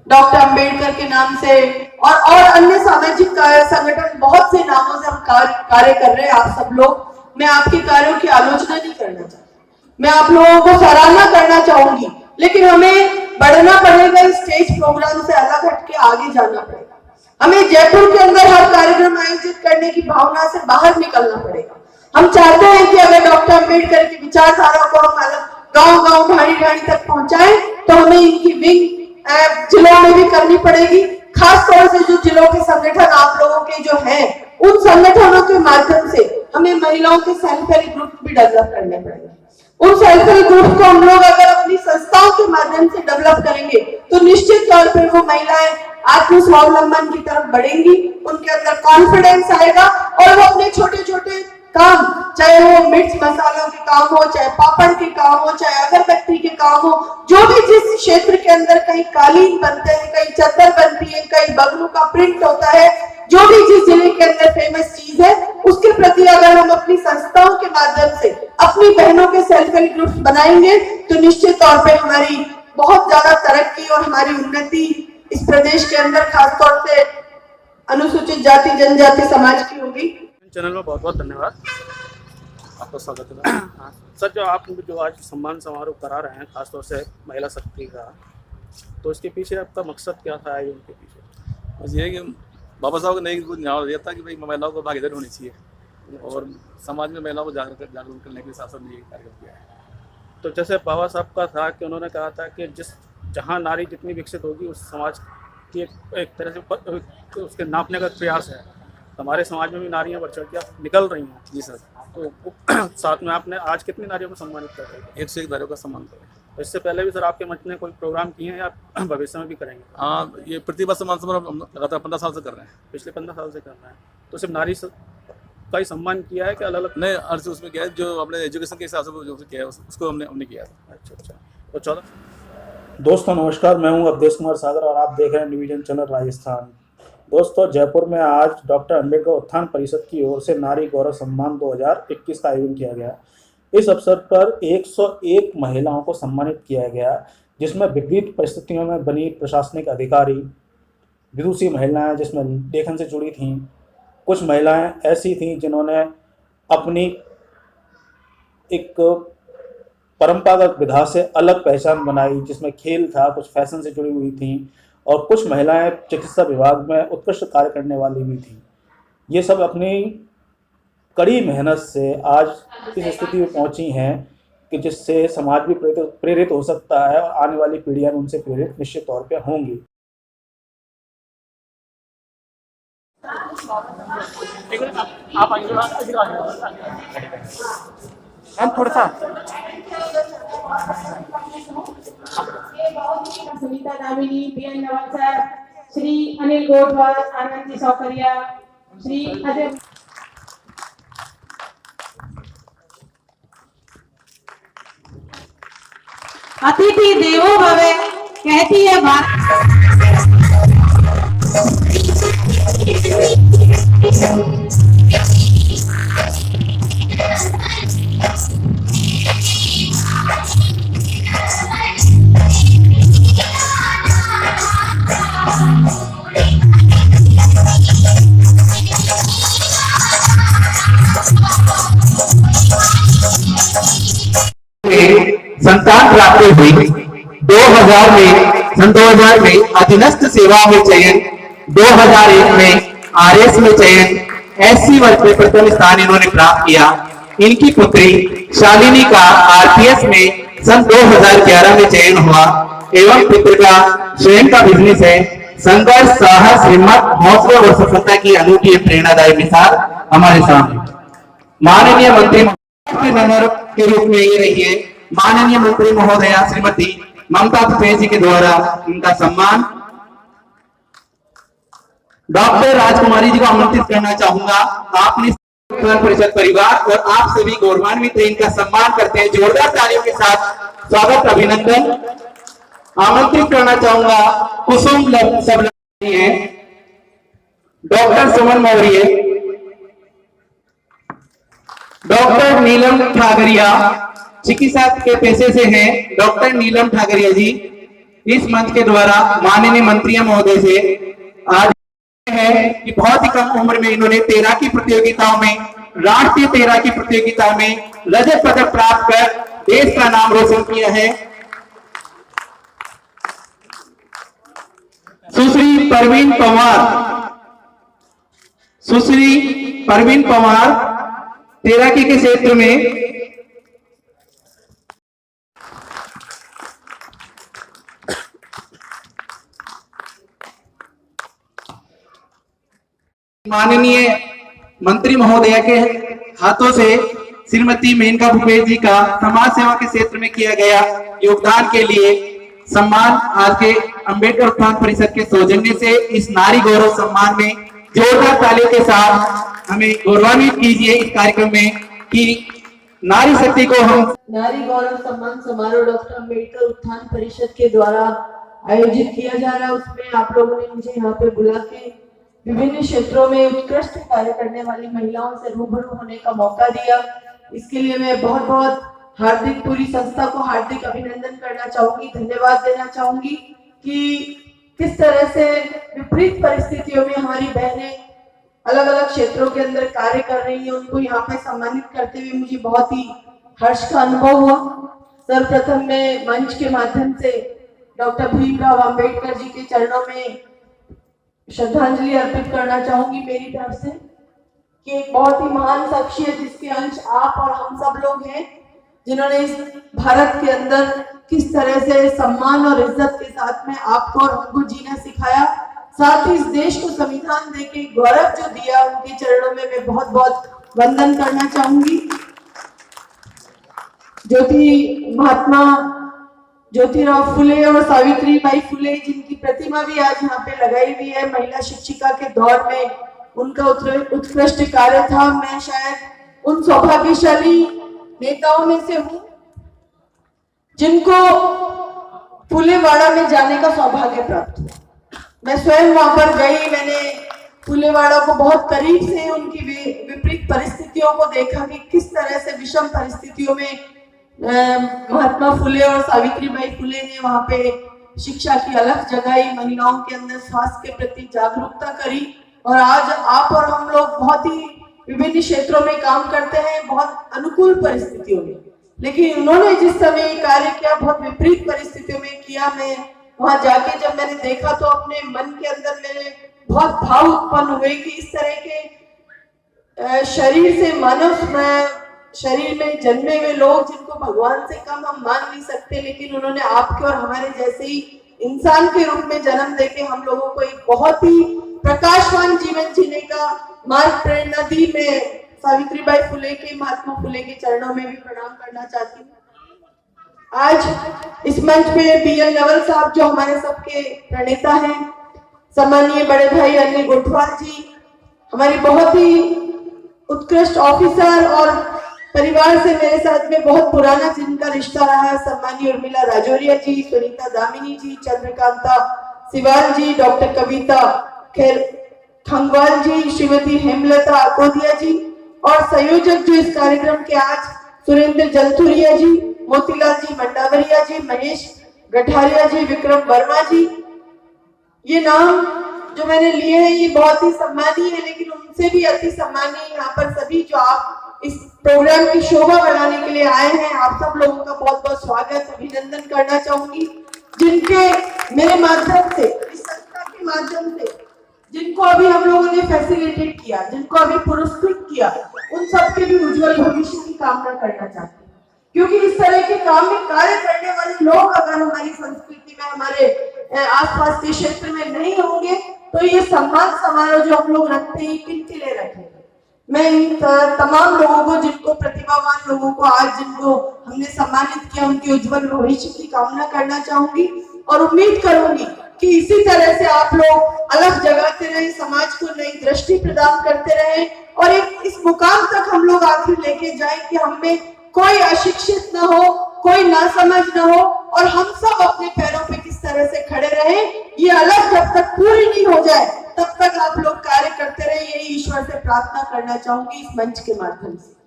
Doctor Ambedkar के नाम से और अन्य सामाजिक संगठन, बहुत से नामों से हम कार्य कर रहे हैं। आप सब लोग, मैं आपके कार्यों की आलोचना नहीं करना चाहती, मैं आप लोगों को सराहना करना चाहूंगी, लेकिन हमें बढ़ना पड़ेगा। स्टेज प्रोग्राम से अलग हटके आगे जाना पड़ेगा। हमें जयपुर के अंदर हर कार्यक्रम आयोजित करने की भावना से बाहर निकलना पड़ेगा। हम चाहते हैं कि अगर डॉक्टर अंबेडकर की विचारधारा को हम गांव गांव ढाणी ढाणी तक पहुंचाएं, तो हमें इनकी विंग जिलों में भी करनी पड़ेगी। खास तौर से जो जिलों के संगठन आप लोगों के जो हैं, उन संगठनों के माध्यम से हमें महिलाओं के सेल्फ हेल्प ग्रुप भी डेवलप करने पड़ेंगे। उन सेल्फ हेल्प ग्रुप को हम लोग अगर अपनी संस्थाओं के माध्यम से डेवलप करेंगे, तो निश्चित तौर पर वो महिलाएं आत्मस्वावलंबन की तरफ बढ़ेंगी, उनके अंदर कॉन्फिडेंस आएगा और वो अपने छोटे छोटे काम, चाहे वो मिर्च मसालों के काम हो, चाहे पापड़ के काम हो, चाहे अगरबत्ती के काम हो, जो भी जिस क्षेत्र के अंदर कहीं कालीन बनते हैं, कहीं चादर बनती है, कहीं बगलू का प्रिंट होता है, जो भी जिस जिले के अंदर फेमस चीज है, उसके प्रति अगर हम अपनी संस्थाओं के माध्यम से अपनी बहनों के सेल्फ हेल्प ग्रुप्स बनाएंगे, तो निश्चित तौर पर हमारी बहुत ज्यादा तरक्की और हमारी उन्नति इस प्रदेश के अंदर खासतौर से अनुसूचित जाति जनजाति समाज की होगी। चैनल में बहुत बहुत धन्यवाद, आपका स्वागत है। सर, जो आप जो आज सम्मान समारोह करा रहे हैं खासतौर से महिला शक्ति का, तो इसके पीछे आपका मकसद क्या था? उनके पीछे बस ये कि बाबा साहब ने एक न्याय दिया था कि भाई महिलाओं को भागीदारी होनी चाहिए और समाज में महिलाओं को जागरूक करने के लिए शासन ने ये कार्यक्रम किया है। तो जैसे बाबा साहब का था कि उन्होंने कहा था कि जहाँ नारी जितनी विकसित होगी, उस समाज की एक तरह से उसके नापने का प्रयास है। हमारे समाज में भी नारियां बढ़ चढ़ के निकल रही हैं। जी सर। तो साथ में आपने आज कितनी नारियों को सम्मानित कर रहे हैं? 101 नारियों का सम्मान करें। तो इससे पहले भी सर आपके मंच ने कोई प्रोग्राम किए हैं या भविष्य में भी करेंगे? हाँ, ये प्रतिभा सम्मान समारोह हम लगातार 15 साल से कर रहे हैं। पिछले 15 साल से कर रहे हैं। तो सिर्फ नारी का ही सम्मान किया है कि अलग अलग? नहीं, अर्ज उसमें किया है जो अपने एजुकेशन के हिसाब से जो किया है उसको हमने किया है। अच्छा। तो चलो दोस्तों, नमस्कार, मैं हूं अवधेश कुमार सागर और आप देख रहे हैं डिवीजन चैनल राजस्थान। दोस्तों, जयपुर में आज डॉक्टर अंबेडकर उत्थान परिषद की ओर से नारी गौरव सम्मान 2021 का आयोजन किया गया। इस अवसर पर 101 महिलाओं को सम्मानित किया गया, जिसमें विपरीत परिस्थितियों में बनी प्रशासनिक अधिकारी, विदुषी महिलाएं जिसमें लेखन से जुड़ी थीं, कुछ महिलाएं ऐसी थीं जिन्होंने अपनी एक परंपरागत विधा से अलग पहचान बनाई, जिसमें खेल था, कुछ फैशन से जुड़ी हुई थी, और कुछ महिलाएं चिकित्सा विभाग में उत्कृष्ट कार्य करने वाली भी थी। ये सब अपनी कड़ी मेहनत से आज इस स्थिति में पहुंची हैं कि जिससे समाज भी प्रेरित हो सकता है और आने वाली पीढ़ियां उनसे प्रेरित निश्चित तौर पे होंगी। आप थोड़ा सा सुनीता दामिनी, पीएन नवल, श्री अनिल गोडवाल, आनंद जी सौकरिया, श्री अजय। अतिथि देवो भव कहती है बात। संतान प्राप्ति हुई। 2000 में सन 2000 में अधीनस्थ सेवा में चयन, 2001 में आरएस में चयन, एससी वर्ग में प्रथम स्थान इन्होंने प्राप्त किया। इनकी पुत्री शालिनी का आरपीएस में सन 2011 में चयन हुआ एवं पुत्र का स्वयं का बिजनेस है। संघर्ष, साहस, हिम्मत, हौसले और सफलता की अनूठी प्रेरणादायी मिसाल हमारे सामने। माननीय मंत्री के रूप में ये रही है माननीय मंत्री महोदया श्रीमती ममता तुपेश जी के द्वारा उनका सम्मान। डॉक्टर राजकुमारी जी को आमंत्रित करना चाहूंगा। आपने परिषद परिवार और आप सभी गौरवान्वित हैं, इनका सम्मान करते हैं जोरदार तालियों के साथ। स्वागत, अभिनंदन। आमंत्रित करना चाहूंगा कुसुम सब है डॉक्टर सुमन मौर्य, डॉक्टर नीलम ठाकरिया, चिकित्सा के पेशे से हैं डॉक्टर नीलम ठाकरिया जी, इस मंच के द्वारा माननीय मंत्री महोदय से आज है कि बहुत ही कम उम्र में इन्होंने तैराकी प्रतियोगिताओं में, राष्ट्रीय तैराकी प्रतियोगिताओं में रजत पदक प्राप्त कर देश का नाम रोशन किया है। सुश्री परवीन पवार तैराकी के क्षेत्र में माननीय मंत्री महोदय के हाथों से श्रीमती मेनका भूपेश जी का समाज सेवा के क्षेत्र में किया गया योगदान के लिए सम्मान आज के अंबेडकर उत्थान परिषद के सौजन्य से इस नारी गौरव सम्मान में जोरदार तालियों के साथ हमें गौरवान्वित कीजिए इस कार्यक्रम में कि नारी शक्ति को हम नारी गौरव सम्मान समारोह डॉक्टर अंबेडकर उत्थान परिषद के द्वारा आयोजित किया जा रहा है। उसमें आप लोगों ने मुझे यहाँ पे बुला के विभिन्न क्षेत्रों में उत्कृष्ट कार्य करने वाली महिलाओं से रूबरू होने का मौका दिया। इसके लिए मैं बहुत बहुत हार्दिक पूरी संस्था को हार्दिक अभिनंदन करना चाहूंगी, धन्यवाद देना चाहूंगी कि किस तरह से विपरीत परिस्थितियों में हमारी बहनें अलग अलग क्षेत्रों के अंदर कार्य कर रही हैं। उनको यहाँ पे सम्मानित करते हुए मुझे बहुत ही हर्ष का अनुभव हुआ। सर्वप्रथम मैं मंच के माध्यम से डॉक्टर भीमराव अंबेडकर जी के चरणों में श्रद्धांजलि अर्पित करना चाहूंगी मेरी तरफ से कि एक बहुत ही महान शख्सियत जिसके अंश आप और हम सब लोग हैं, जिन्होंने इस भारत के अंदर किस तरह से सम्मान और इज्जत के साथ में आपको और हमको जीना सिखाया, साथ ही इस देश को संविधान देके गौरव जो दिया, उनके चरणों में मैं बहुत बहुत वंदन करना चाहूंगी। महात्मा ज्योतिराव फुले और सावित्रीबाई फुले जिनकी प्रतिमा भी आज यहाँ पे लगाई हुई है, महिला शिक्षिका के दौर में उनका उत्कृष्ट कार्य था। मैं शायद उन सौभाग्यशाली नेताओं में से हूँ जिनको फुलेवाड़ा में जाने का सौभाग्य प्राप्त हुआ। मैं स्वयं वहां पर गई, मैंने फुलेवाड़ा को बहुत करीब से उनकी विपरीत परिस्थितियों को देखा कि किस तरह से विषम परिस्थितियों में महात्मा फुले और सावित्रीबाई फुले ने वहां पे शिक्षा की अलख जगाई, महिलाओं के अंदर स्वास्थ्य के प्रति जागरूकता करी और आज आप और हम लोग बहुत ही विभिन्न क्षेत्रों में काम करते हैं, बहुत अनुकूल परिस्थितियों में, लेकिन उन्होंने जिस समय कार्य किया बहुत विपरीत परिस्थितियों में किया। मैं वहां जाके जब मैंने देखा तो अपने मन के अंदर मेरे बहुत भाव उत्पन्न हुए कि इस तरह के शरीर से मानव शरीर में जन्मे हुए लोग जिनको भगवान से कम हम मान नहीं सकते, लेकिन उन्होंने आपके और हमारे जैसे ही इंसान के रूप में जन्म देके हम लोगों को एक बहुत ही प्रकाशवान जीवन जीने का मार्ग प्रेरणा दी। मैं सावित्रीबाई फुले के, महात्मा फुले के चरणों में भी प्रणाम करना चाहती हूँ। आज इस मंच पे BL नवल साहब जो हमारे सबके प्रणेता हैं, सम्मानीय बड़े भाई अनिल गोठवाल जी, हमारी बहुत ही उत्कृष्ट ऑफिसर और परिवार से मेरे साथ में बहुत पुराना जिनका रिश्ता रहा है, सम्मानीय उर्मिला राजौरिया जी, सुनीता दामिनी जी, चंद्रकांता सिवाल जी, डॉक्टर कविता खंगवाल जी, श्रीमती हेमलता अकोदिया जी और संयोजक जो इस कार्यक्रम के आज सुरेंद्र जलथुरिया जी, मोतीलाल जी मंडावरिया जी, महेश गठारिया जी, विक्रम वर्मा जी। ये नाम जो मैंने लिए हैं ये बहुत ही सम्मानीय है, लेकिन उनसे भी अति सम्मानीय यहाँ पर सभी जो आप इस प्रोग्राम की शोभा बढ़ाने के लिए आए हैं, आप सब लोगों का बहुत बहुत स्वागत अभिनंदन करना चाहूंगी। जिनके मेरे माध्यम से, इस संस्था के माध्यम से जिनको अभी हम लोगों ने फैसिलिटेट किया, जिनको अभी पुरस्कृत किया, उन सबके भी उज्जवल भविष्य की कामना करना चाहती हूँ, क्योंकि इस तरह के काम में कार्य करने वाले लोग अगर हमारी संस्कृति में, हमारे आसपास के क्षेत्र में नहीं होंगे तो ये सम्मान समारोह जो हम लोग रखते हैं किन के लिए रखेंगे। मैं इन तमाम लोगों को, जिनको प्रतिभावान लोगों को आज जिनको हमने सम्मानित किया, उनके उज्जवल भविष्य की कामना करना चाहूंगी और उम्मीद करूंगी कि इसी तरह से आप लोग अलग जगाते रहे, समाज को नई दृष्टि प्रदान करते रहे और एक इस मुकाम तक हम लोग आखिर लेके जाए कि हम में कोई अशिक्षित न हो, कोई नासमझ न हो और हम सब अपने पैरों पे किस तरह से खड़े रहे। ये अलग जब तक पूरी नहीं हो जाए तब तक आप लोग कार्य करते रहे, यही ईश्वर से प्रार्थना करना चाहूंगी इस मंच के माध्यम से।